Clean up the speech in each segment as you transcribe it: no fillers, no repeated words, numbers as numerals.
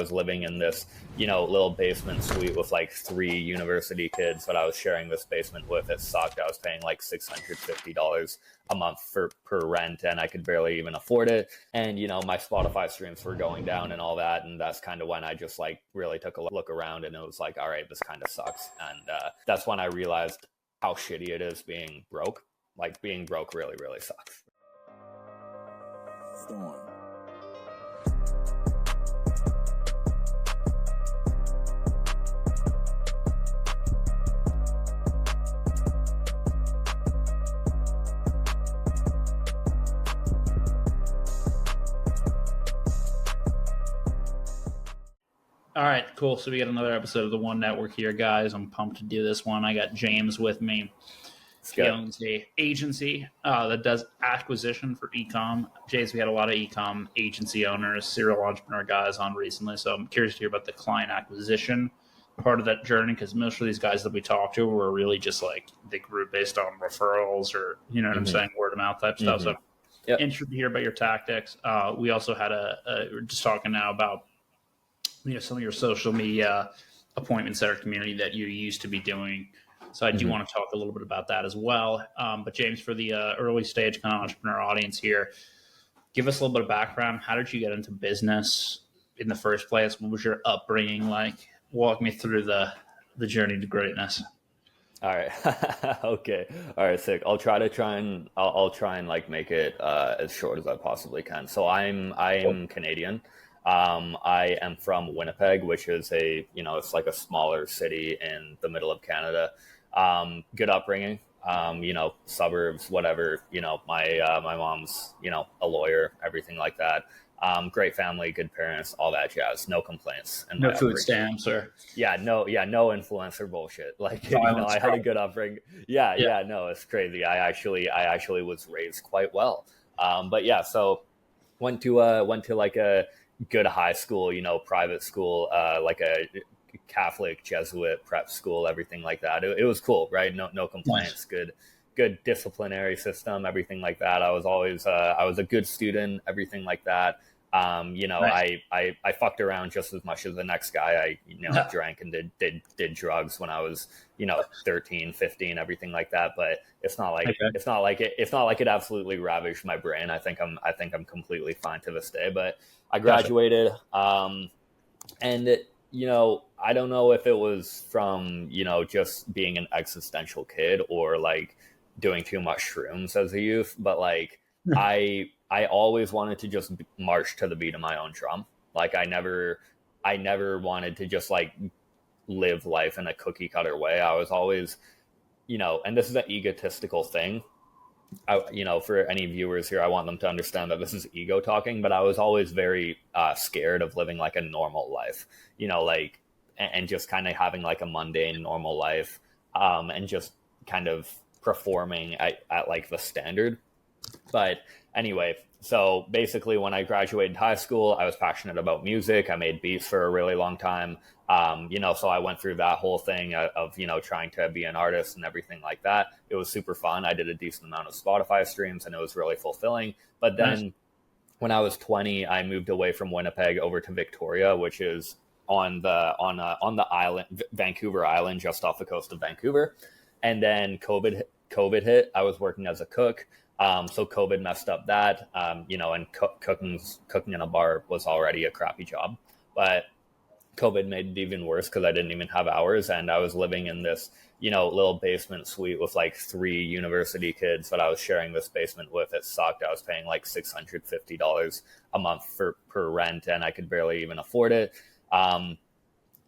was living in this, little basement suite with like 3 university kids that I was sharing this basement with. It sucked. I was paying like $650 a month per rent, and I could barely even afford it. And, my Spotify streams were going down and all that. And that's kind of when I just like really took a look around, and it was like, all right, this kind of sucks. And that's when I realized how shitty it is being broke. Like being broke really, really sucks. Storm. All right, cool. So we got another episode of the One Network here, guys. I'm pumped to do this one. I got James with me. He owns a agency that does acquisition for e-com. James, we had a lot of e-com agency owners, serial entrepreneur guys on recently. So I'm curious to hear about the client acquisition part of that journey, because most of these guys that we talked to were really just like they grew based on referrals or, you know what I'm saying, word of mouth type stuff. So interested to hear about your tactics. We also had we're just talking now about some of your social media appointments at our community that you used to be doing. So I do want to talk a little bit about that as well. But James, for the early stage kind of entrepreneur audience here, give us a little bit of background. How did you get into business in the first place? What was your upbringing like? Walk me through the journey to greatness. All right. Okay. All right. Sick. I'll try and like make it as short as I possibly can. So I'm Canadian. I am from Winnipeg, which is it's like a smaller city in the middle of Canada. Good upbringing, suburbs, whatever, my mom's, a lawyer, everything like that. Great family, good parents, all that jazz. No complaints. And no food stamps or no influencer bullshit. Like, I had a good upbringing. Yeah. No, it's crazy. I actually was raised quite well. But yeah, so went to like a good high school, private school, like a Catholic Jesuit prep school, everything like that. It was cool, right? No complaints. Good disciplinary system, everything like that. I was always I was a good student, everything like that. I fucked around just as much as the next guy. I drank and did drugs when I was 13, 15, everything like that. But it's not like it absolutely ravaged my brain. I think I'm completely fine to this day. But I graduated, and I don't know if it was from just being an existential kid or like doing too much shrooms as a youth, but like I always wanted to just march to the beat of my own drum. Like I never wanted to just like live life in a cookie cutter way. I was always, and this is an egotistical thing. For any viewers here, I want them to understand that this is ego talking, but I was always very scared of living like a normal life, and just kind of having like a mundane normal life, and just kind of performing at like the standard. But anyway, so basically when I graduated high school, I was passionate about music. I made beats for a really long time. So I went through that whole thing of trying to be an artist and everything like that. It was super fun. I did a decent amount of Spotify streams and it was really fulfilling. But then when I was 20, I moved away from Winnipeg over to Victoria, which is on the island, Vancouver Island, just off the coast of Vancouver. And then COVID hit. I was working as a cook. So COVID messed up that, and cooking in a bar was already a crappy job, but COVID made it even worse because I didn't even have hours, and I was living in this, little basement suite with like 3 university kids that I was sharing this basement with. It sucked. I was paying like $650 a month per rent, and I could barely even afford it.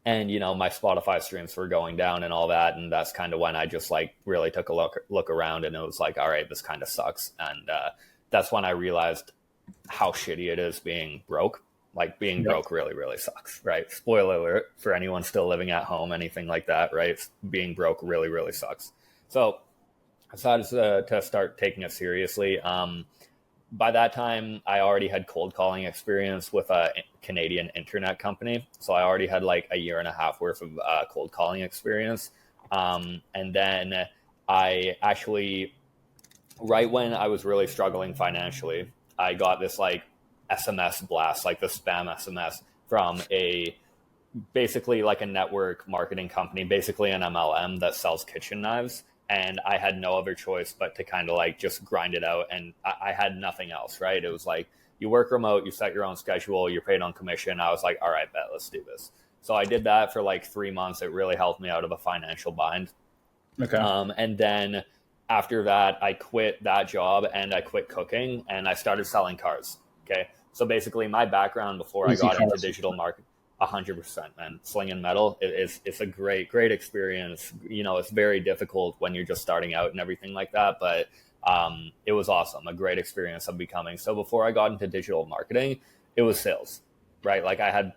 And, my Spotify streams were going down and all that. And that's kind of when I just like really took a look around, and it was like, all right, this kind of sucks. And that's when I realized how shitty it is being broke. Like being broke really, really sucks, right? Spoiler alert for anyone still living at home, anything like that, right? Being broke really, really sucks. So I decided to start taking it seriously. By that time, I already had cold calling experience with a Canadian internet company. So I already had like a year and a half worth of cold calling experience. And then I actually, right when I was really struggling financially, I got this like SMS blast, like the spam SMS. from basically like a network marketing company, basically an MLM that sells kitchen knives. And I had no other choice but to kind of like just grind it out. And I had nothing else, right? It was like, you work remote, you set your own schedule, you're paid on commission. I was like, all right, bet, let's do this. So I did that for like 3 months. It really helped me out of a financial bind. Okay. And then after that, I quit that job and I quit cooking and I started selling cars. Okay. So basically my background before I got into digital marketing, 100%, man. Slinging metal, it's a great experience. You know, it's very difficult when you're just starting out and everything like that. But it was awesome. A great experience of becoming. So before I got into digital marketing, it was sales, right? Like I had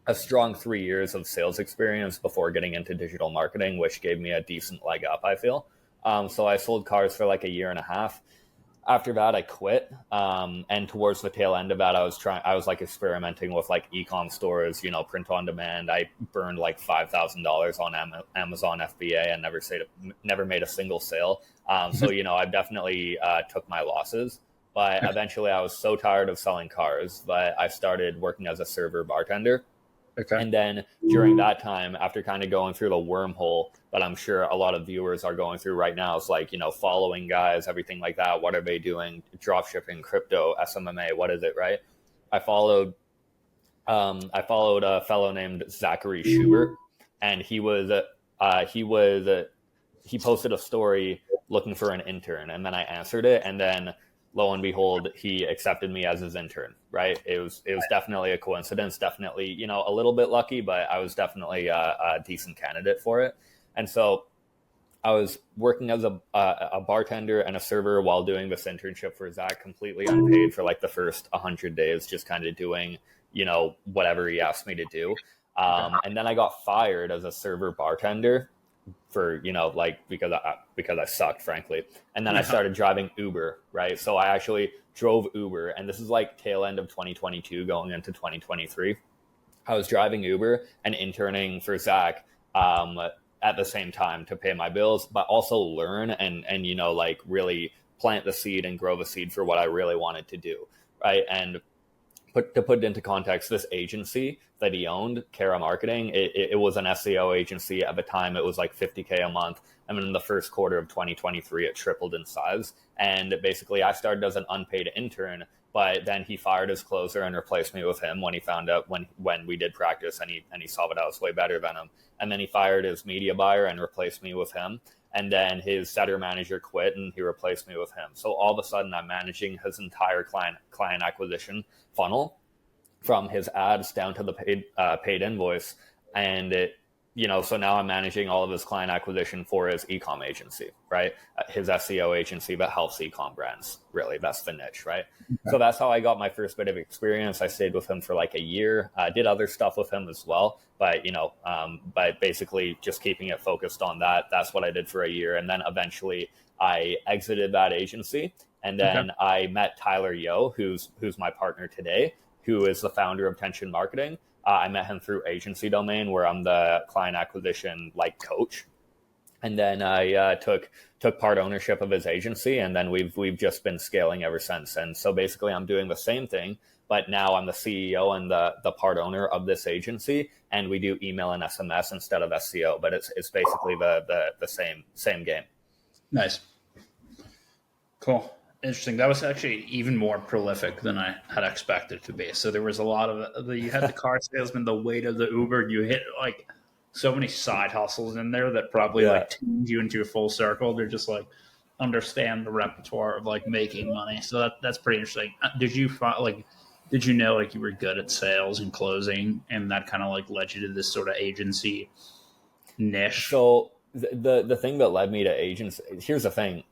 a strong 3 years of sales experience before getting into digital marketing, which gave me a decent leg up, I feel. So I sold cars for like a year and a half. After that, I quit. And towards the tail end of that, I was like experimenting with like e-com stores, you know, print on demand. I burned like $5,000 on Amazon FBA and never made a single sale. So, you know, I definitely took my losses. But eventually I was so tired of selling cars that I started working as a server bartender. Okay. And then during that time, after kind of going through the wormhole that I'm sure a lot of viewers are going through right now, it's like, you know, following guys, everything like that. What are they doing? Drop shipping, crypto, SMMA, what is it, right? I followed a fellow named Zachary Schubert, and he posted a story looking for an intern, and then I answered it, and then lo and behold, he accepted me as his intern, right? It was definitely a coincidence, definitely, you know, a little bit lucky, but I was definitely a decent candidate for it. And so I was working as a bartender and a server while doing this internship for Zach, completely unpaid for like the first 100 days, just kind of doing, you know, whatever he asked me to do. And then I got fired as a server bartender for, you know, like because I sucked, frankly. And then I started driving Uber, right? So I actually drove Uber, and this is like tail end of 2022 going into 2023. I was driving Uber and interning for Zach at the same time to pay my bills, but also learn and you know, like really plant the seed and grow the seed for what I really wanted to do, right? And to put it into context, this agency that he owned, Kara Marketing, it was an SEO agency. At the time, it was like $50K a month. And then in the first quarter of 2023, it tripled in size. And basically, I started as an unpaid intern, but then he fired his closer and replaced me with him when he found out when we did practice and he saw that I was way better than him. And then he fired his media buyer and replaced me with him. And then his setter manager quit and he replaced me with him. So all of a sudden I'm managing his entire client acquisition funnel from his ads down to the paid invoice. And so now I'm managing all of his client acquisition for his e-com agency, right? His SEO agency that helps e-com brands. Really, that's the niche, right? Okay. So that's how I got my first bit of experience. I stayed with him for like a year. I did other stuff with him as well, but but basically just keeping it focused on that. That's what I did for a year, and then eventually I exited that agency, and then I met Tyler Yo, who's my partner today, who is the founder of Tension Marketing. I met him through Agency Domain, where I'm the client acquisition coach, and then I took part ownership of his agency, and then we've just been scaling ever since. And so basically, I'm doing the same thing, but now I'm the CEO and the part owner of this agency, and we do email and SMS instead of SEO. But it's basically the same game. Nice, cool. Interesting. That was actually even more prolific than I had expected to be. So there was a lot of you had the car salesman, the weight of the Uber. You hit like so many side hustles in there that probably tuned you into a full circle. They're just like understand the repertoire of making money. So that's pretty interesting. Did you know you were good at sales and closing, and that kind of led you to this sort of agency niche? So the thing that led me to agency, here's the thing.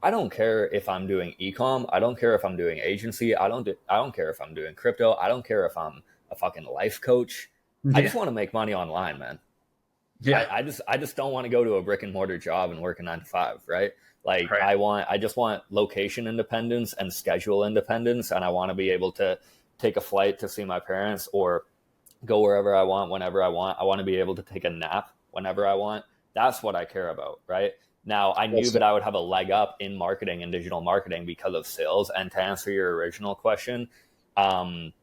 I don't care if I'm doing e-com. I don't care if I'm doing agency. I don't care if I'm doing crypto. I don't care if I'm a fucking life coach. Yeah. I just want to make money online, man. Yeah. I just don't want to go to a brick and mortar job and work a 9 to 5, right? Right. I just want location independence and schedule independence. And I want to be able to take a flight to see my parents or go wherever I want, whenever I want. I want to be able to take a nap whenever I want. That's what I care about, right? Now, I knew that I would have a leg up in marketing and digital marketing because of sales. And to answer your original question, I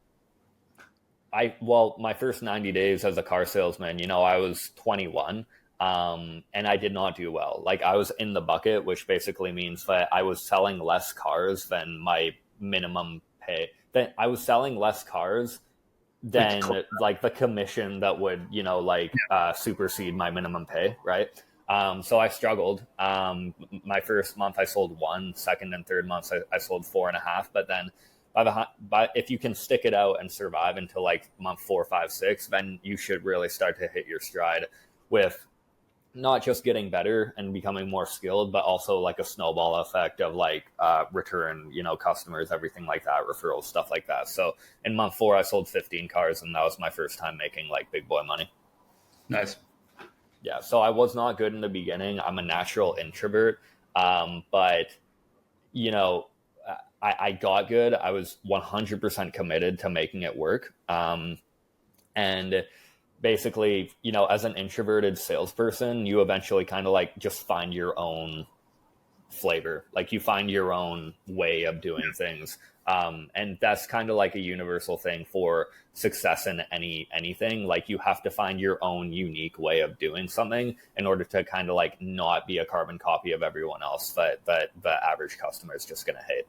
my first 90 days as a car salesman, I was 21, and I did not do well. Like, I was in the bucket, which basically means that I was selling less cars than my minimum pay. That I was selling less cars than like the commission that would, supersede my minimum pay, right? So I struggled. My first month I sold one, second and third months I sold 4.5, but then if you can stick it out and survive until like month 4, 5, 6, then you should really start to hit your stride with not just getting better and becoming more skilled, but also like a snowball effect of like return, customers, everything like that, referrals, stuff like that. So in month 4, I sold 15 cars, and that was my first time making like big boy money. Nice. Yeah. So I was not good in the beginning. I'm a natural introvert. But I got good. I was 100% committed to making it work. And basically, as an introverted salesperson, you eventually kind of like just find your own flavor. Like, you find your own way of doing things. And that's kind of like a universal thing for success in anything. Like, you have to find your own unique way of doing something in order to kind of like not be a carbon copy of everyone else that the average customer is just going to hate.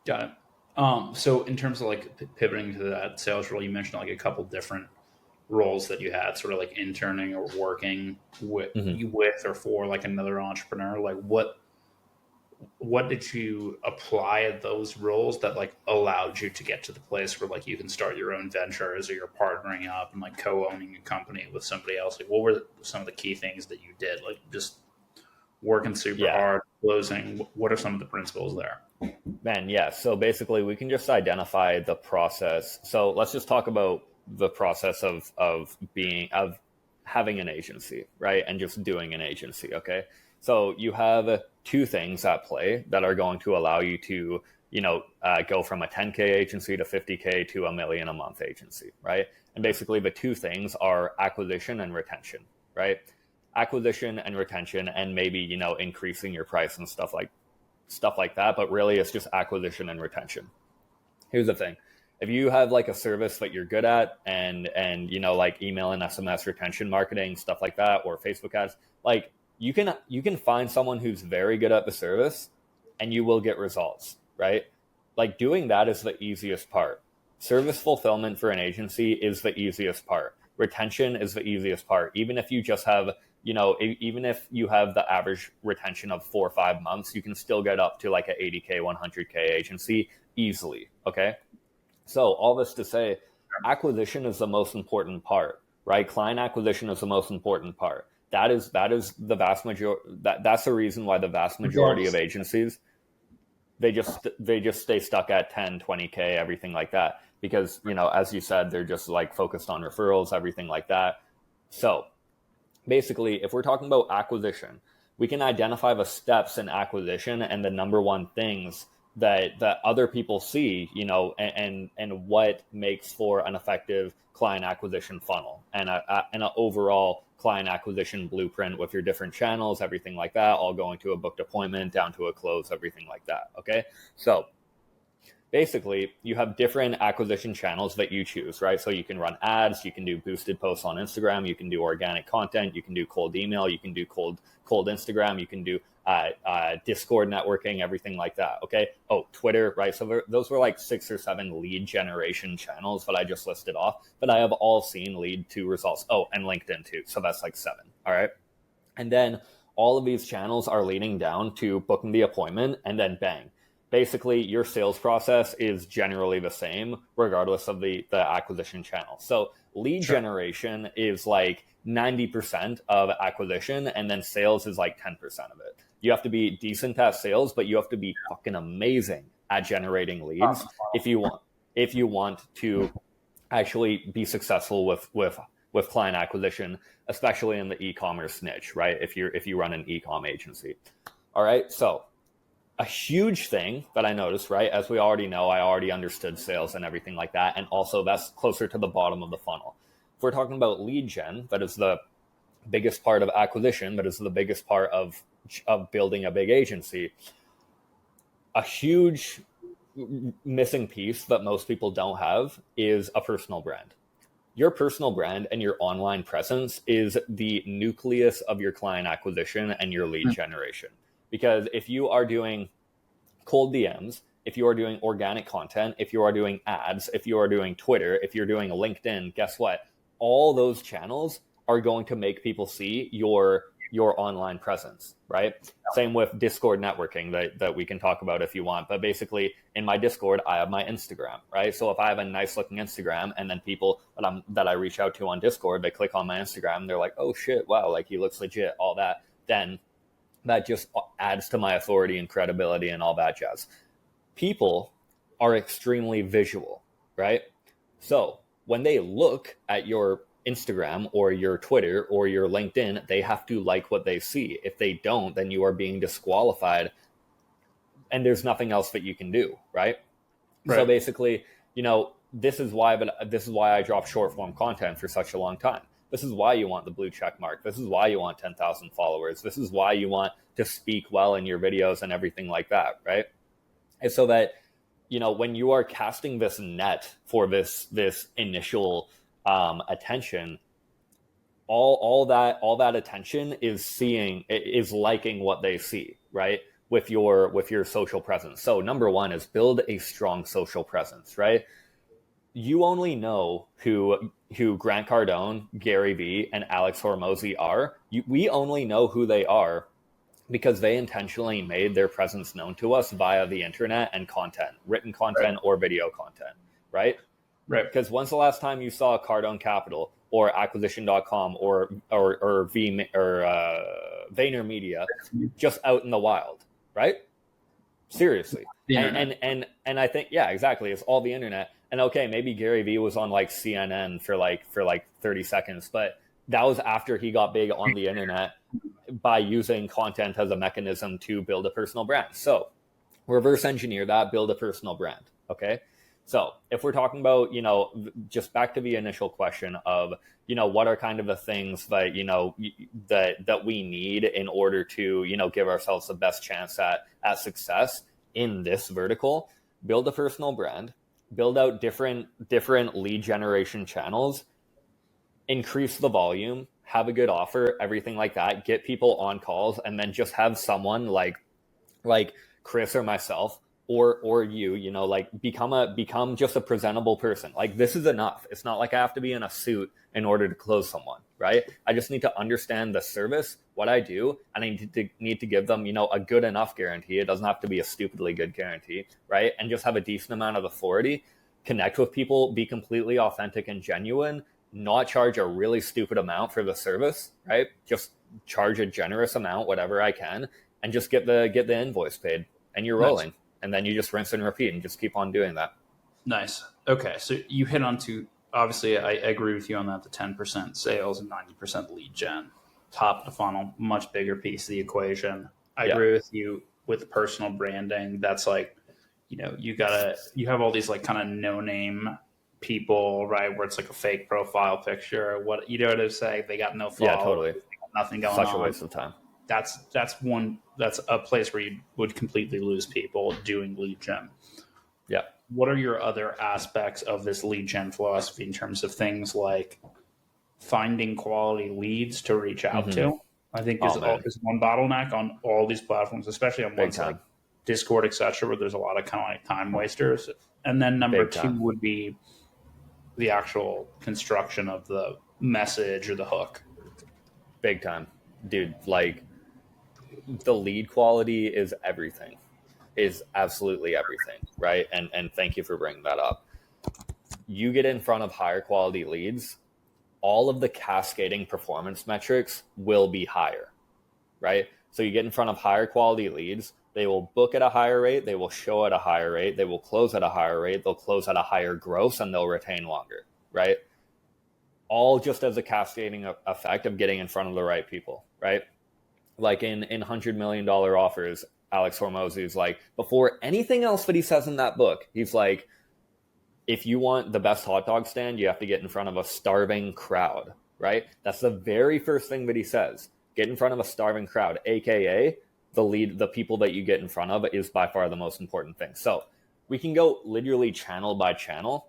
Got it. So in terms of like pivoting to that sales role, you mentioned like a couple different roles that you had, sort of like interning or working with or for like another entrepreneur. Like, what did you apply at those roles that like allowed you to get to the place where like you can start your own ventures, or you're partnering up and like co-owning a company with somebody else? Like, what were some of the key things that you did? Like, just working super hard, closing. What are some of the principles there? Man, yeah. So basically, we can just identify the process. So let's just talk about the process of having an agency, right? And just doing an agency. Okay. So you have 2 things at play that are going to allow you to, go from a 10K agency to 50K to $1 million a month agency, right? And basically, the 2 things are acquisition and retention, right? Acquisition and retention, and maybe, increasing your price and stuff like that. But really, it's just acquisition and retention. Here's the thing. If you have like a service that you're good at, and like email and SMS retention marketing, stuff like that, or Facebook ads, like, you can find someone who's very good at the service, and you will get results, right? Like, doing that is the easiest part. Service fulfillment for an agency is the easiest part. Retention is the easiest part. Even if you just have, even if you have the average retention of 4 or 5 months, you can still get up to like an 80K, 100K agency easily. Okay. So all this to say, acquisition is the most important part, right? Client acquisition is the most important part. That is the vast majority. That's the reason why the vast majority of agencies, they just stay stuck at 10, 20K, everything like that. Because, as you said, they're just like focused on referrals, everything like that. So basically, if we're talking about acquisition, we can identify the steps in acquisition and the number one things that other people see, and what makes for an effective client acquisition funnel and an overall client acquisition blueprint with your different channels, everything like that, all going to a booked appointment down to a close, everything like that. Okay. So basically, you have different acquisition channels that you choose, right? So you can run ads, you can do boosted posts on Instagram, you can do organic content, you can do cold email, you can do cold Instagram, you can do Discord networking, everything like that. Okay. Oh, Twitter, right? So those were like 6 or 7 lead generation channels that I just listed off, but I have all seen lead to results. Oh, and LinkedIn too. So that's like 7. All right. And then all of these channels are leading down to booking the appointment, and then bang. Basically, your sales process is generally the same regardless of the acquisition channel. So lead generation is like 90% of acquisition, and then sales is like 10% of it. You have to be decent at sales, but you have to be fucking amazing at generating leads if you want to actually be successful with client acquisition, especially in the e-commerce niche, right? If you run an e-com agency. All right. So a huge thing that I noticed, right? As we already know, I already understood sales and everything like that. And also that's closer to the bottom of the funnel. If we're talking about lead gen, that is the biggest part of acquisition, that is the biggest part of building a big agency. A huge missing piece that most people don't have is a personal brand. Your personal brand and your online presence is the nucleus of your client acquisition and your lead generation. Because if you are doing cold DMs, if you are doing organic content, if you are doing ads, if you are doing Twitter, if you're doing LinkedIn, guess what? All those channels are going to make people see your online presence, right? Same with Discord networking that we can talk about if you want. But basically, in my Discord, I have my Instagram, right? So if I have a nice looking Instagram, and then people that I reach out to on Discord, they click on my Instagram, they're like, oh shit, wow, like he looks legit, all that. Then that just adds to my authority and credibility and all that jazz. People are extremely visual, right? So when they look at your Instagram or your Twitter or your LinkedIn, they have to like what they see. If they don't, then you are being disqualified and there's nothing else that you can do, right? So basically, this is why I drop short form content for such a long time. This is why you want the blue check mark. This is why you want 10,000 followers. This is why you want to speak well in your videos and everything like that, right? And so that, when you are casting this net for this initial attention, all that attention is liking what they see, right? With your social presence. So number one is build a strong social presence, right? You only know who Grant Cardone, Gary Vee, and Alex Hormozi are. We only know who they are because they intentionally made their presence known to us via the internet and content, written content or video content, right? Right. Because when's the last time you saw Cardone Capital or Acquisition.com or VaynerMedia just out in the wild, right? Seriously. And I think, yeah, exactly. It's all the internet. And okay, maybe Gary Vee was on like CNN for like 30 seconds, but that was after he got big on the internet by using content as a mechanism to build a personal brand. So reverse engineer that, build a personal brand. Okay. So if we're talking about, just back to the initial question of, what are kind of the things that, that we need in order to, give ourselves the best chance at success in this vertical, build a personal brand, build out different lead generation channels, increase the volume, have a good offer, everything like that, get people on calls, and then just have someone like Chris or myself or you, become just a presentable person. Like, this is enough. It's not like I have to be in a suit in order to close someone, right? I just need to understand the service, what I do, and I need to give them, a good enough guarantee. It doesn't have to be a stupidly good guarantee, right? And just have a decent amount of authority, connect with people, be completely authentic and genuine, not charge a really stupid amount for the service, right? Just charge a generous amount, whatever I can, and just get the invoice paid, and you're rolling. Nice. And then you just rinse and repeat and just keep on doing that. Nice. Okay. So you hit on to, obviously I agree with you on that, the 10% sales and 90% lead gen, top of the funnel, much bigger piece of the equation. I agree with you with personal branding. That's like, you have all these like kind of no name people, right? Where it's like a fake profile picture. What I'm saying? They got no followers. Yeah, totally. Nothing going on. Such a waste of time. That's a place where you would completely lose people doing lead gen. Yeah. What are your other aspects of this lead gen philosophy in terms of things like finding quality leads to reach out to? I think is one bottleneck on all these platforms, especially on ones like Discord, etc., where there's a lot of kind of like time wasters. And then number two would be the actual construction of the message or the hook. Big time. Dude, like, the lead quality is everything, is absolutely everything, right? And thank you for bringing that up. You get in front of higher quality leads, all of the cascading performance metrics will be higher, right? So you get in front of higher quality leads, they will book at a higher rate, they will show at a higher rate, they will close at a higher rate, they'll close at a higher gross, and they'll retain longer, right? All just as a cascading effect of getting in front of the right people, right? Like in $100 million offers, Alex Hormozi is like, before anything else that he says in that book, he's like, if you want the best hot dog stand, you have to get in front of a starving crowd, right? That's the very first thing that he says. Get in front of a starving crowd, AKA the people that you get in front of is by far the most important thing. So We can go literally channel by channel.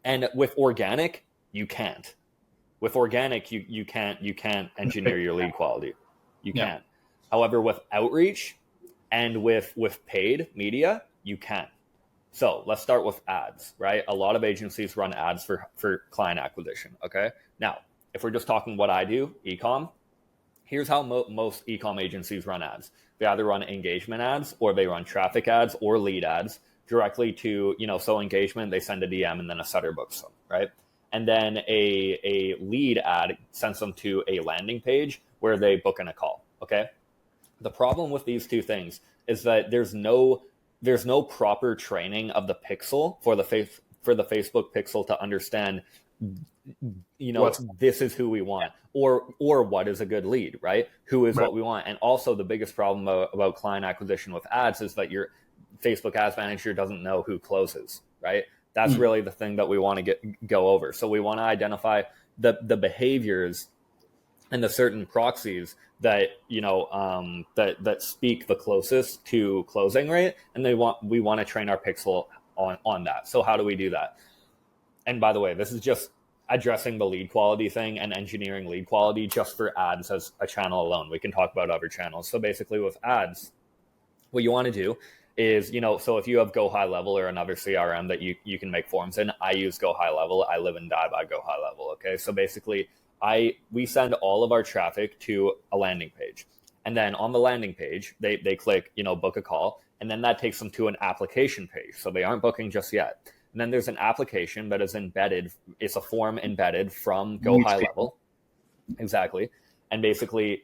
And with organic, you can't. With organic, you can't engineer your lead quality. You can't. However, with outreach and with paid media, you can. So let's start with ads, right? A lot of agencies run ads for client acquisition. Okay. Now, if we're just talking what I do, ecom, here's how most ecom agencies run ads. They either run engagement ads or they run traffic ads or lead ads directly to, so engagement, they send a DM and then a setter books them, right? And then a lead ad sends them to a landing page where they book in a call. Okay. The problem with these two things is that there's no proper training of the pixel for the Facebook pixel to understand, this is who we want, or what is a good lead, right? Who is what we want. And also the biggest problem about client acquisition with ads is that your Facebook Ads Manager doesn't know who closes, right? That's really the thing that we want to go over. So we want to identify the behaviors and the certain proxies that that speak the closest to closing rate, and we want to train our pixel on that. So how do we do that? And by the way, this is just addressing the lead quality thing and engineering lead quality just for ads as a channel alone. We can talk about other channels. So basically with ads, what you want to do is, so if you have Go High Level or another CRM that you can make forms in, I use Go High Level. I live and die by Go High Level. Okay. So basically we send all of our traffic to a landing page. And then on the landing page, they click, book a call. And then that takes them to an application page. So they aren't booking just yet. And then there's an application that is embedded. It's a form embedded from Go High Level. Exactly. And basically,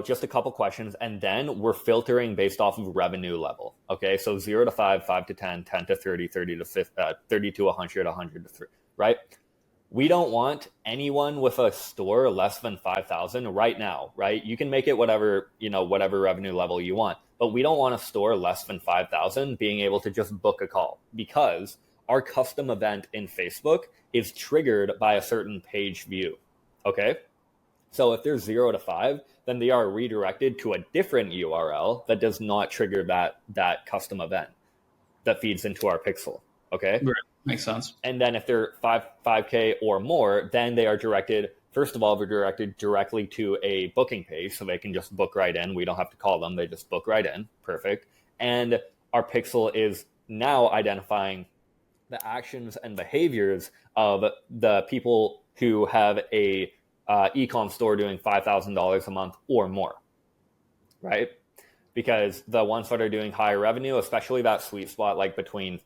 just a couple questions. And then we're filtering based off of revenue level. Okay. So 0 to 5, 5 to 10, 10 to 30, 30 to 50, 30 to 100, 100 to 3, right? We don't want anyone with a store less than 5,000 right now, right? You can make it whatever revenue level you want, but we don't want a store less than 5,000 being able to just book a call, because our custom event in Facebook is triggered by a certain page view. Okay. So if they're 0 to 5, then they are redirected to a different URL that does not trigger that custom event that feeds into our pixel. Okay. Right. Makes sense. And then if they're 5K or more, then they are directed, first of all, they're directed directly to a booking page, so they can just book right in. We don't have to call them. They just book right in. Perfect. And our pixel is now identifying the actions and behaviors of the people who have a e-com store doing $5,000 a month or more, right? Because the ones that are doing higher revenue, especially that sweet spot, like between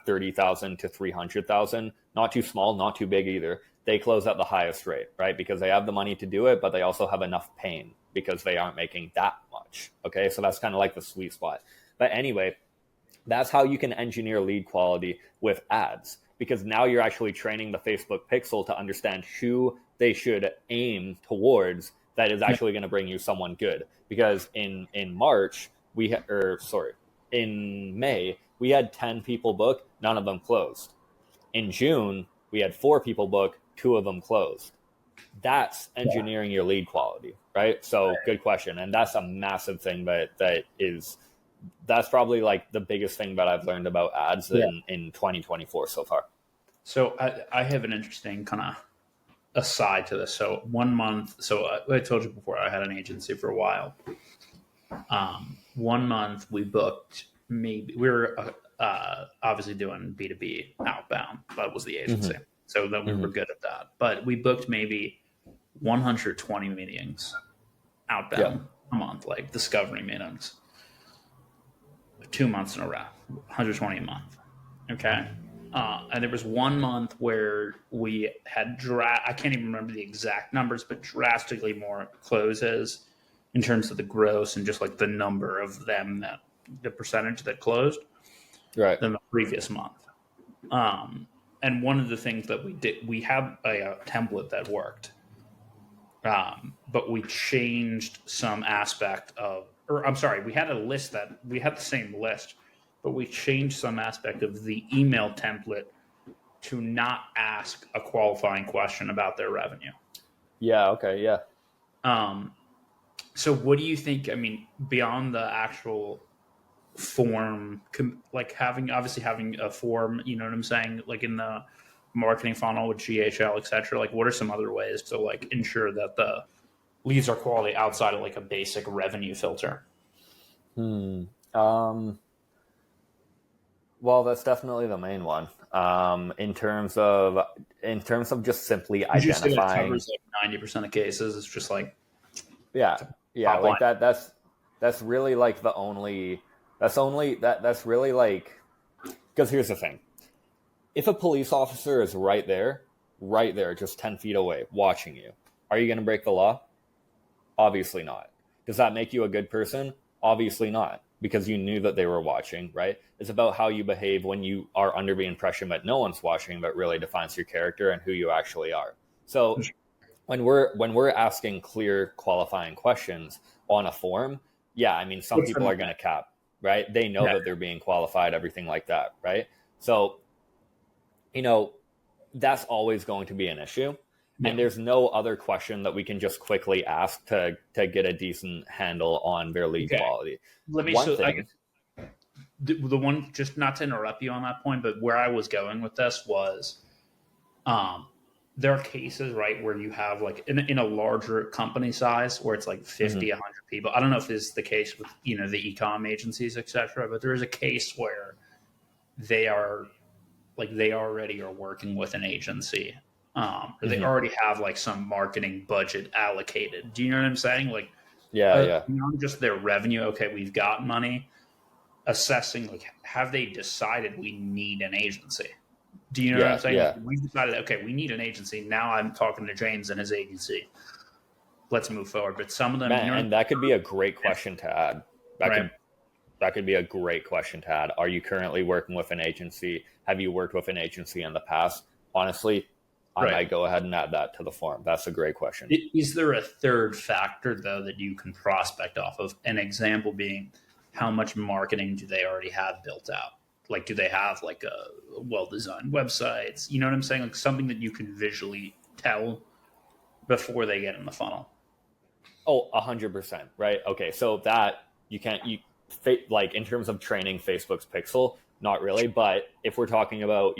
30,000 to 300,000, not too small, not too big either, they close at the highest rate, right? Because they have the money to do it, but they also have enough pain because they aren't making that much. Okay, so that's kind of like the sweet spot. But anyway, that's how you can engineer lead quality with ads, because now you're actually training the Facebook pixel to understand who they should aim towards that is actually going to bring you someone good. Because in March, in May, we had 10 people book, none of them closed. In June, we had 4 people book, 2 of them closed. That's engineering your lead quality, right? So good question. And that's a massive thing that's probably like the biggest thing that I've learned about ads in 2024 so far. So I have an interesting kind of aside to this. So 1 month, I told you before, I had an agency for a while. 1 month we booked, maybe we were obviously doing B2B outbound. That was the agency. Mm-hmm. So then we were good at that. But we booked maybe 120 meetings outbound a month, like discovery meetings. 2 months in a row, 120 a month. Okay. And there was 1 month where we had I can't even remember the exact numbers, but drastically more closes in terms of the gross and just like the number of them, that the percentage that closed, right, than the previous month. And one of the things that we did, we have a template that worked, but we changed some aspect of, or I'm sorry, we had a list that we had the same list, but we changed some aspect of the email template to not ask a qualifying question about their revenue. Yeah. Okay. Yeah. So what do you think? I mean, beyond the actual form, like having a form, you know what I'm saying, like in the marketing funnel with GHL, etc. Like, what are some other ways to like ensure that the leads are quality outside of like a basic revenue filter? Well, that's definitely the main one. In terms of just simply Would you say that identifying, covers like 90% of cases? It's just like yeah, yeah, top line. like that's really like the only that's really like, because here's the thing: if a police officer is right there, just 10 feet away, watching you, are you going to break the law? Obviously not. Does that make you a good person? Obviously not, because you knew that they were watching, right? It's about how you behave when you are under the impression that no one's watching, but really defines your character and who you actually are. So when we're asking clear qualifying questions on a form, yeah, I mean, some people are going to cap, right? They know that they're being qualified, everything like that, right? So, that's always going to be an issue. And there's no other question that we can just quickly ask to get a decent handle on their lead quality. Let me One so I thing, guess the one, just not to interrupt you on that point, but where I was going with this was, um, there are cases, right, where you have like in a larger company size where it's like 50, 100 people. I don't know if this is the case with, the e-com agencies, etc., but there is a case where they are like they already are working with an agency, or they already have like some marketing budget allocated. Do you know what I'm saying? Like, yeah. not just their revenue. Okay, we've got money. Assessing, like, have they decided we need an agency? Do you know what I'm saying? Like, we've decided, okay, we need an agency. Now I'm talking to James and his agency. Let's move forward. But some of them, Man, and that could be a great question to add. Right. That could be a great question to add. Are you currently working with an agency? Have you worked with an agency in the past? Honestly, I might go ahead and add that to the form. That's a great question. Is there a third factor, though, that you can prospect off of? An example being, how much marketing do they already have built out? Like, do they have like a well-designed websites? You know what I'm saying? Like something that you can visually tell before they get in the funnel. Oh, 100%. Right. Okay. So that like in terms of training Facebook's pixel, not really. But if we're talking about,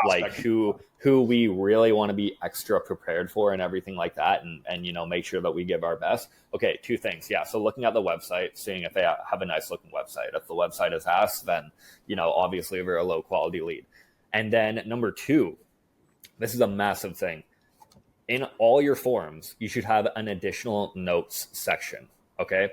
like who we really want to be extra prepared for and everything like that, and make sure that we give our best. Okay, two things. Yeah. So looking at the website, seeing if they have a nice looking website. If the website is ass, then, obviously a very low quality lead. And then number two, this is a massive thing. In all your forms, you should have an additional notes section. Okay.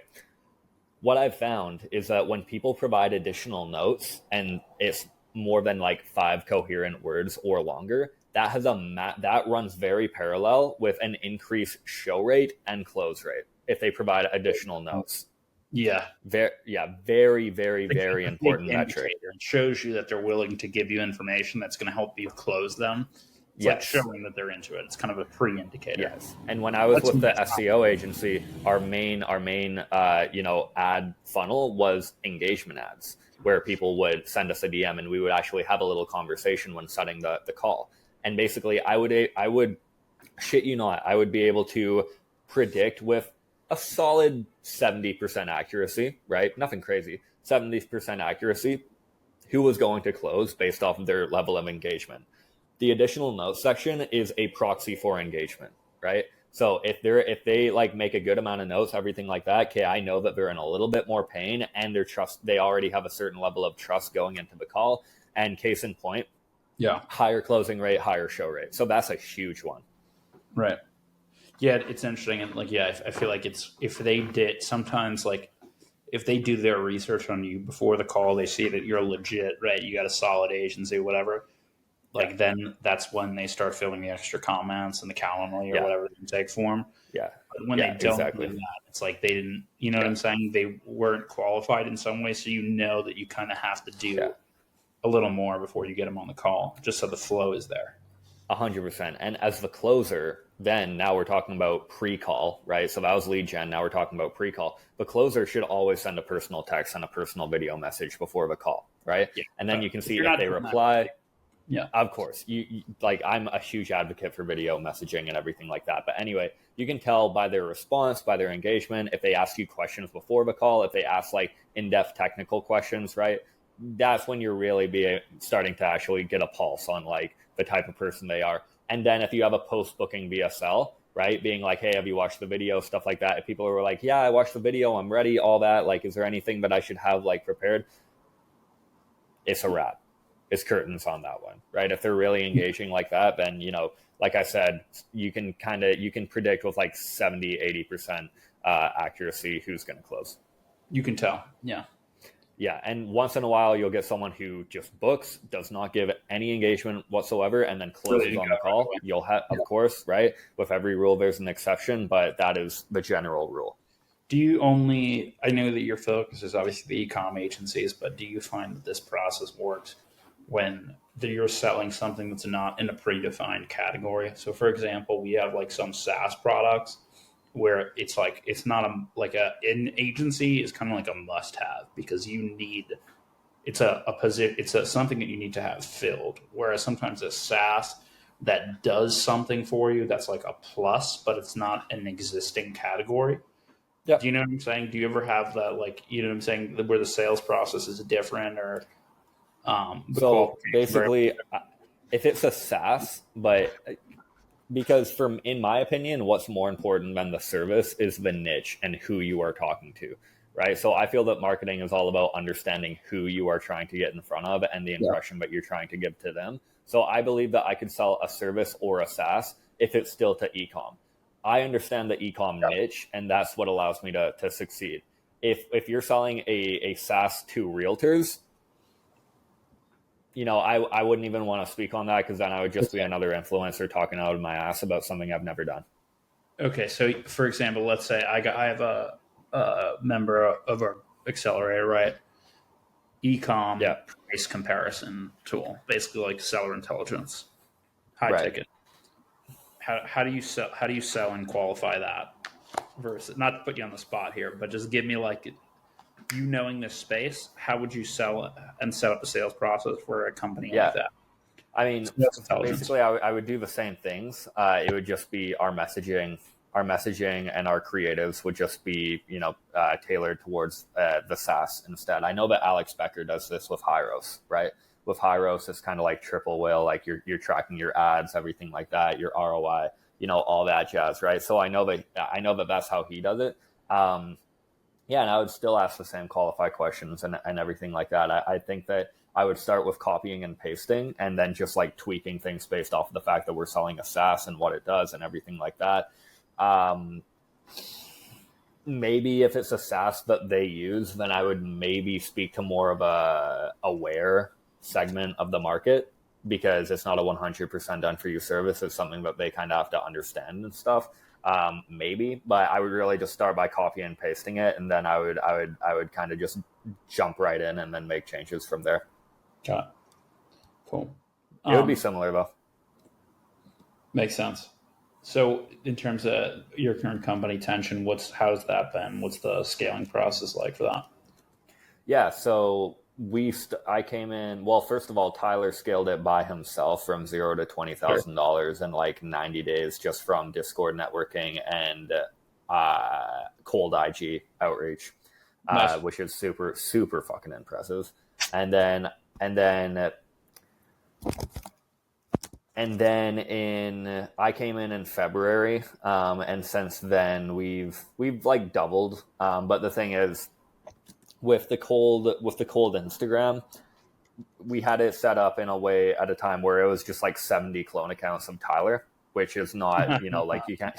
What I've found is that when people provide additional notes and it's more than like 5 coherent words or longer, that has that runs very parallel with an increased show rate and close rate if they provide additional notes. Yeah. Very, very important metric. It shows you that they're willing to give you information that's going to help you close them. It's like showing that they're into it. It's kind of a pre-indicator. Yes. And when I was with the SEO agency, our main ad funnel was engagement ads, where people would send us a DM and we would actually have a little conversation when setting the call. And basically I would shit you not, I would be able to predict with a solid 70% accuracy, right? Nothing crazy. 70% accuracy who was going to close based off of their level of engagement. The additional notes section is a proxy for engagement, right? So if they like make a good amount of notes, everything like that, okay, I know that they're in a little bit more pain and they already have a certain level of trust going into the call. And case in point, higher closing rate, higher show rate. So that's a huge one. Right. Yeah, it's interesting. And like, I feel like if they did sometimes, like, if they do their research on you before the call, they see that you're legit, right? You got a solid agency, whatever. Like, then that's when they start filling the extra comments and the Calendly or whatever they take form. Yeah. But when they don't do that, it's like they didn't, you know what I'm saying? They weren't qualified in some way. So that you kind of have to do a little more before you get them on the call, just so the flow is there. 100%. And as the closer, then now we're talking about pre-call, right? So that was lead gen. Now we're talking about pre-call. The closer should always send a personal text and a personal video message before the call, right? Yeah. And then you can see if they reply. Yeah. Of course, you like I'm a huge advocate for video messaging and everything like that. But anyway, you can tell by their response, by their engagement, if they ask you questions before the call, if they ask like in-depth technical questions, right? That's when you're really starting to actually get a pulse on like the type of person they are. And then if you have a post-booking BSL, right, being like, hey, have you watched the video, stuff like that. If people are like, yeah, I watched the video, I'm ready, all that, like, is there anything that I should have like prepared? It's a wrap. It's curtains on that one, right? If they're really engaging like that, then, like I said, you can predict with like 70-80% accuracy who's going to close. You can tell. Yeah. Yeah, and once in a while you'll get someone who just books, does not give any engagement whatsoever, and then closes on the call. Right, you'll have, of course, right? With every rule, there's an exception, but that is the general rule. Do you only? I know that your focus is obviously the e-com agencies, but do you find that this process works when you're selling something that's not in a predefined category? So, for example, we have like some SaaS products where it's like it's not an agency is kind of like a must-have because you need it's a position, it's something that you need to have filled. Whereas sometimes a SaaS that does something for you that's like a plus, but it's not an existing category. Yeah. Do you know what I'm saying? Do you ever have that, like, you know what I'm saying, where the sales process is different or so basically if it's a SaaS, but because in my opinion, what's more important than the service is the niche and who you are talking to, right? So I feel that marketing is all about understanding who you are trying to get in front of and the impression that you're trying to give to them. So I believe that I could sell a service or a SaaS if it's still to e-com. I understand the e-com niche, and that's what allows me to succeed. If you're selling a SaaS to realtors, I wouldn't even want to speak on that because then I would just be another influencer talking out of my ass about something I've never done. Okay, so for example, let's say I have a member of our accelerator, right? E-com price comparison tool, basically like seller intelligence, high ticket. How do you sell and qualify that? Versus, not to put you on the spot here, but just give me like, you knowing this space, how would you sell and set up a sales process for a company like that? I mean, basically, I would do the same things. It would just be our messaging and our creatives would just be, tailored towards the SaaS instead. I know that Alex Becker does this with Hyros, right? With Hyros, it's kind of like triple whale, like you're tracking your ads, everything like that, your ROI, all that jazz, right? So I know that that's how he does it. And I would still ask the same qualified questions and everything like that. I think that I would start with copying and pasting and then just like tweaking things based off of the fact that we're selling a SaaS and what it does and everything like that. Maybe if it's a SaaS that they use, then I would maybe speak to more of a aware segment of the market because it's not a 100% done for you service. It's something that they kind of have to understand and stuff. Maybe, but I would really just start by copying and pasting it, and then I would kind of just jump right in and then make changes from there. Got it. Cool. It would be similar though. Makes sense. So in terms of your current company Tension, how's that been? What's the scaling process like for that? Yeah, so I came in, well, first of all, Tyler scaled it by himself from $0 to $20,000 in like 90 days just from Discord networking and cold IG outreach, nice. Which is super, super fucking impressive. And then I came in February, and since then we've like doubled. But the thing is, with the cold Instagram, we had it set up in a way at a time where it was just like 70 clone accounts of Tyler, which is not, like you can't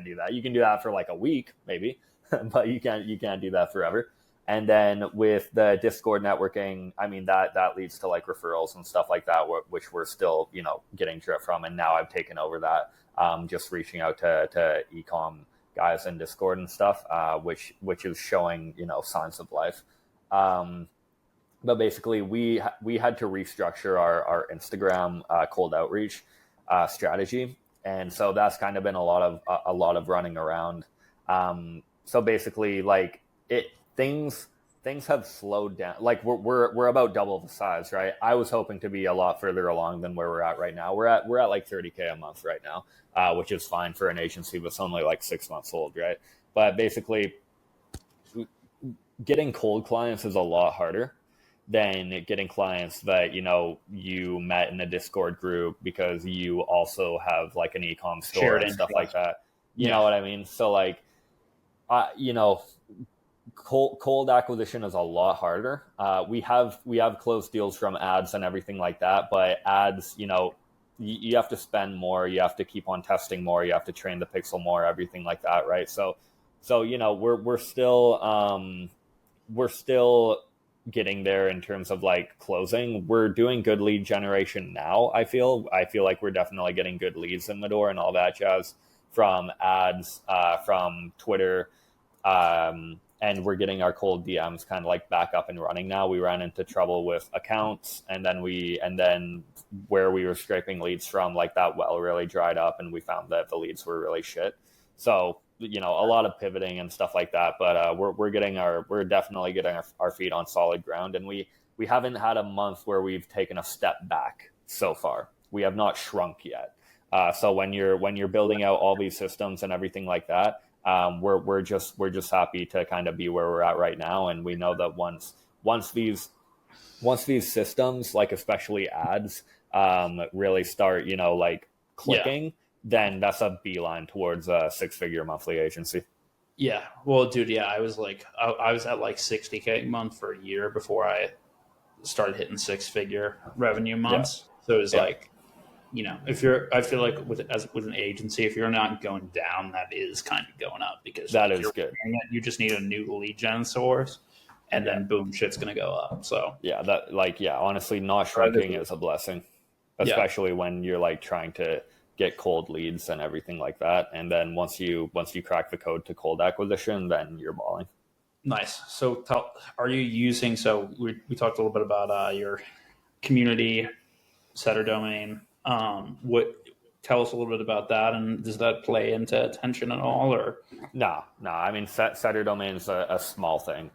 do that. You can do that for like a week maybe, but you can't do that forever. And then with the Discord networking, I mean, that leads to like referrals and stuff like that, which we're still, getting drip from. And now I've taken over that, just reaching out to e-com guys in Discord and stuff, which is showing, signs of life. But basically we had to restructure our Instagram cold outreach strategy. And so that's kind of been a lot of running around. So basically like things things have slowed down. Like we're about double the size, right? I was hoping to be a lot further along than where we're at right now. We're at like 30K a month right now, which is fine for an agency, but it's only like 6 months old, right? But basically, getting cold clients is a lot harder than getting clients that you met in a Discord group because you also have like an e-com store Shared and stuff like interest. that. You know what I mean? So like, cold acquisition is a lot harder. We have closed deals from ads and everything like that, but ads, you have to spend more, you have to keep on testing more, you have to train the pixel more, everything like that, right? So we're still getting there in terms of like closing. We're doing good lead generation now. I feel like we're definitely getting good leads in the door and all that jazz from ads, from Twitter, and we're getting our cold DMs kind of like back up and running now. We ran into trouble with accounts, and then where we were scraping leads from, like that well really dried up, and we found that the leads were really shit. So a lot of pivoting and stuff like that, but we're definitely getting our feet on solid ground, and we haven't had a month where we've taken a step back so far. We have not shrunk yet. So when you're building out all these systems and everything like that, we're just happy to kind of be where we're at right now, and we know that once these systems, like especially ads, really start like clicking, then that's a beeline towards a 6-figure monthly agency. Yeah. Well, dude, yeah, I was at like 60K a month for a year before I started hitting 6-figure revenue months. Yeah. So it was like, I feel like with an agency, if you're not going down, that is kind of going up, because that is good. You just need a new lead gen source, and then boom, shit's gonna go up. So honestly, not shrinking is a blessing, especially when you're like trying to get cold leads and everything like that. And then once you crack the code to cold acquisition, then you're balling. Nice. So are you using? So we talked a little bit about your community setter domain. Tell us a little bit about that, and does that play into attention at all, or no? I mean, setter domain is a small thing.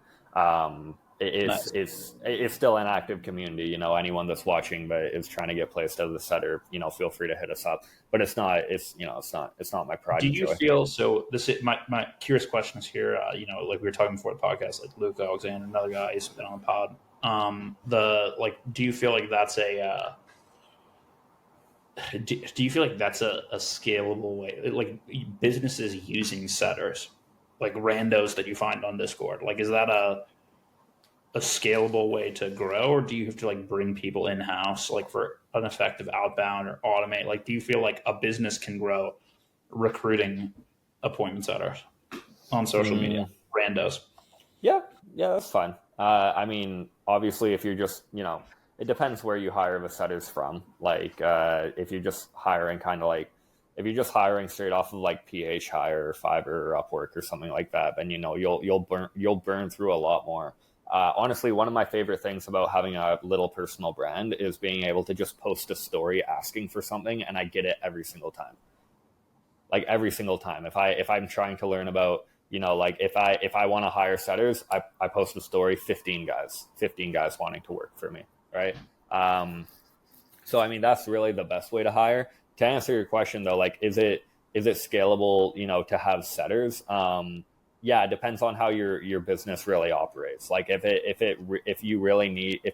It's still an active community. Anyone that's watching but is trying to get placed as a setter, feel free to hit us up. But it's not my pride. Do you feel so? This is my curious questions here. Like we were talking before the podcast, like Luke Alexander, another guy who's been on the pod. Do you feel like that's a do you feel like that's a scalable way, like businesses using setters, like randos that you find on Discord? Like, is that a scalable way to grow, or do you have to like bring people in house, like for an effective outbound or automate? Like, do you feel like a business can grow recruiting appointment setters on social media, randos? Yeah, that's fine. I mean, obviously, if you're just it depends where you hire the setters from. Like, if you're just hiring if you're just hiring straight off of like PH Hire or Fiverr or Upwork or something like that, then you'll burn through a lot more. Honestly, one of my favorite things about having a little personal brand is being able to just post a story asking for something, and I get it every single time. Like every single time, if I'm trying to learn about, like if I want to hire setters, I post a story, 15 guys wanting to work for me, right? So I mean, that's really the best way to hire. To answer your question though, like is it scalable, to have setters? Yeah, it depends on how your business really operates. Like if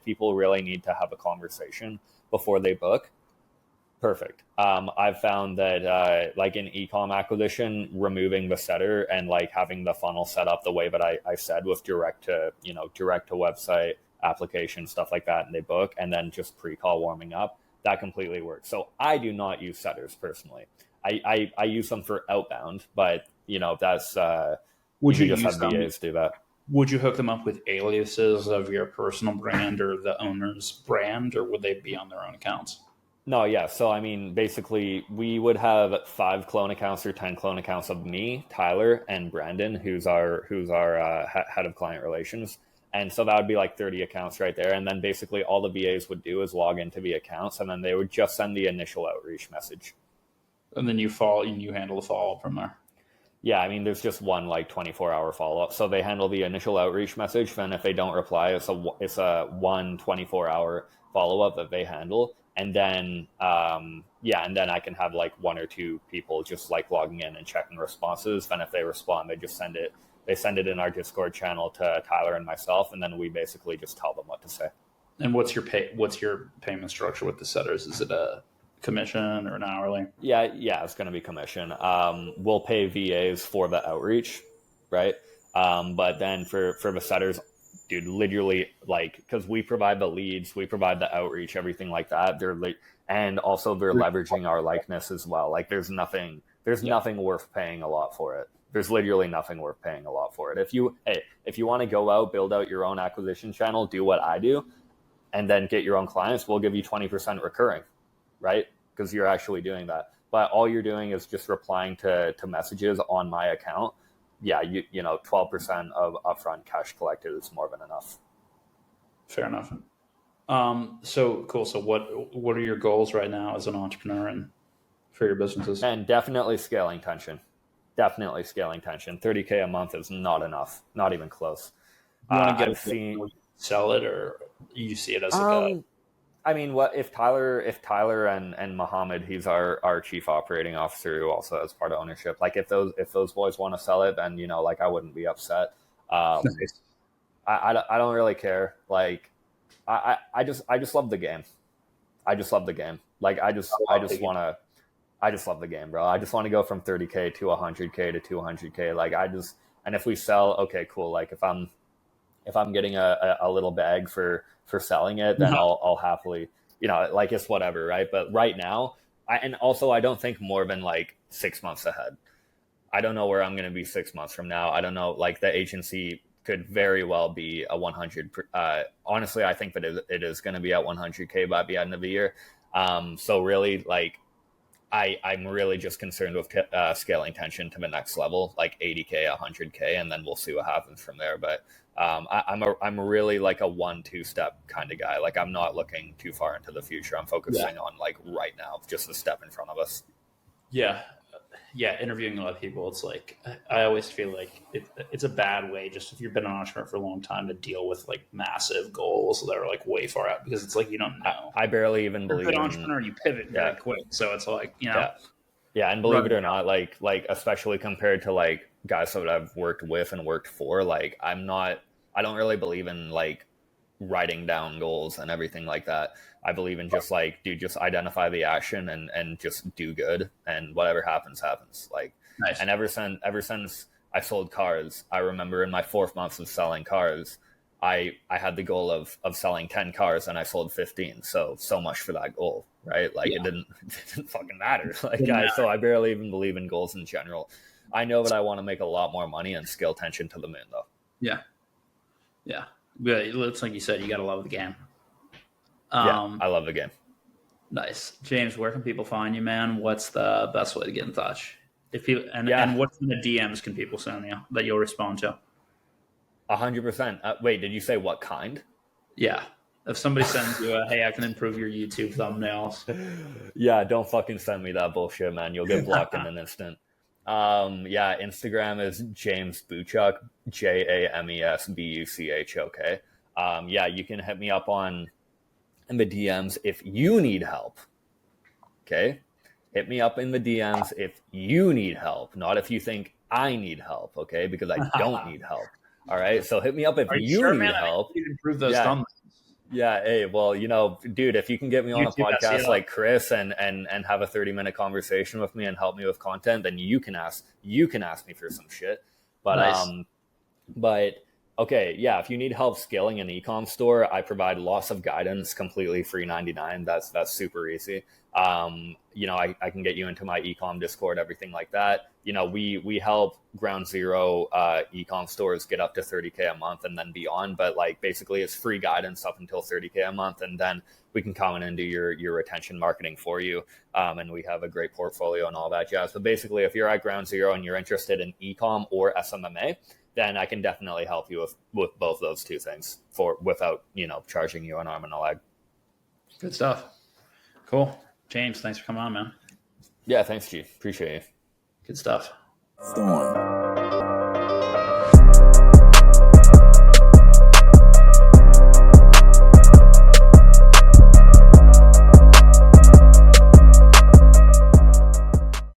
people really need to have a conversation before they book, perfect. I've found that like in e-com acquisition, removing the setter and like having the funnel set up the way that I said, with direct to website application, stuff like that, and they book, and then just pre-call warming up, that completely works. So I do not use setters personally. I use them for outbound, but that's would you just use have VAs do that? Would you hook them up with aliases of your personal brand or the owner's brand, or would they be on their own accounts? No, yeah. So, I mean, basically, we would have 5 clone accounts or 10 clone accounts of me, Tyler, and Brandon, who's our head of client relations. And so that would be like 30 accounts right there. And then basically all the VAs would do is log into the accounts, and then they would just send the initial outreach message. And then you handle the follow-up from there. Yeah, I mean, there's just one like 24-hour follow up. So they handle the initial outreach message. Then if they don't reply, it's a 24-hour follow up that they handle. And then yeah, and then I can have like one or two people just like logging in and checking responses. Then if they respond, they just send it. They send it in our Discord channel to Tyler and myself, and then we basically just tell them what to say. And what's your payment structure with the setters? Is it a commission or an hourly? Yeah, it's going to be commission. We'll pay VAs for the outreach, right? But then for the setters, dude, literally like because we provide the leads, we provide the outreach, everything like that. And also they're leveraging our likeness as well. Like there's nothing worth paying a lot for it. There's literally nothing worth paying a lot for it. If you want to go out, build out your own acquisition channel, do what I do, and then get your own clients, we'll give you 20% recurring, right? Because you're actually doing that. But all you're doing is just replying to messages on my account. Yeah, you know, 12% of upfront cash collected is more than enough. Fair enough. So cool. So what are your goals right now as an entrepreneur and for your businesses? And definitely scaling tension. 30K a month is not enough. Not even close. You want to sell it, or you see it as like a... I mean, what if Tyler and Mohammed, he's our chief operating officer who also has part of ownership. Like if those boys want to sell it, then, you know, like I wouldn't be upset. Nice. I don't really care. Like I just love the game. I just love the game. Like I just love the game, bro. I just want to go from 30K to 100K to 200K. Like and if we sell, okay, cool. Like if I'm getting a little bag for selling it, then I'll happily, you know, like it's whatever, right? But right now, I don't think more than like 6 months ahead. I don't know where I'm going to be 6 months from now. I don't know. Like the agency could very well be a 100. Honestly, I think that it is going to be at 100K by the end of the year. So really, like, I'm really just concerned with scaling tension to the next level, like 80K, 100K, and then we'll see what happens from there. But I'm really like a 1-2 step kind of guy. Like I'm not looking too far into the future. I'm focusing on like right now, just the step in front of us. Yeah, interviewing a lot of people, it's like I always feel like it's a bad way, just if you've been an entrepreneur for a long time, to deal with like massive goals that are like way far out, because it's like you don't know. I barely even believe an entrepreneur. You pivot very quick, so it's like, you know. Yeah, and believe it or not, like especially compared to like guys that I've worked with and worked for, like I don't really believe in like writing down goals and everything like that. I believe in just like, dude, just identify the action and just do good, and whatever happens. Like, nice. And ever since I sold cars, I remember in my 4th month of selling cars, I had the goal of selling 10 cars and I sold 15. So much for that goal, right? Like it didn't fucking matter. Like so I barely even believe in goals in general. I know that I want to make a lot more money and scale tension to the moon though. Yeah. But it's like you said, you got to love the game. I love the game. Nice. James, where can people find you, man? What's the best way to get in touch? And what kind of DMs can people send you that you'll respond to? 100%. Wait, did you say what kind? Yeah. If somebody sends you hey, I can improve your YouTube thumbnails. Yeah, don't fucking send me that bullshit, man. You'll get blocked in an instant. Instagram is James Buchok, JamesBuchok. You can hit me up in the DMs if you need help. Okay? Hit me up in the DMs if you need help, not if you think I need help, okay? Because I don't need help. All right? So hit me up if you need help. You improve those thumbnails. Yeah, hey, well, you know, dude, if you can get me on a podcast like Chris and have a 30-minute conversation with me and help me with content, then you can ask me for some shit. But nice. Okay, yeah, if you need help scaling an e-com store, I provide lots of guidance, completely free 99. That's super easy. You know, I can get you into my e-com Discord, everything like that. You know, we help ground zero e-com stores get up to 30K a month and then beyond. But like basically it's free guidance up until 30K a month, and then we can come in and do your retention marketing for you. And we have a great portfolio and all that jazz. But basically, if you're at ground zero and you're interested in e-com or SMMA, then I can definitely help you with both those two things without, you know, charging you an arm and a leg. Good stuff. Cool. James, thanks for coming on, man. Yeah, thanks, G. Appreciate you. Good stuff. Storm.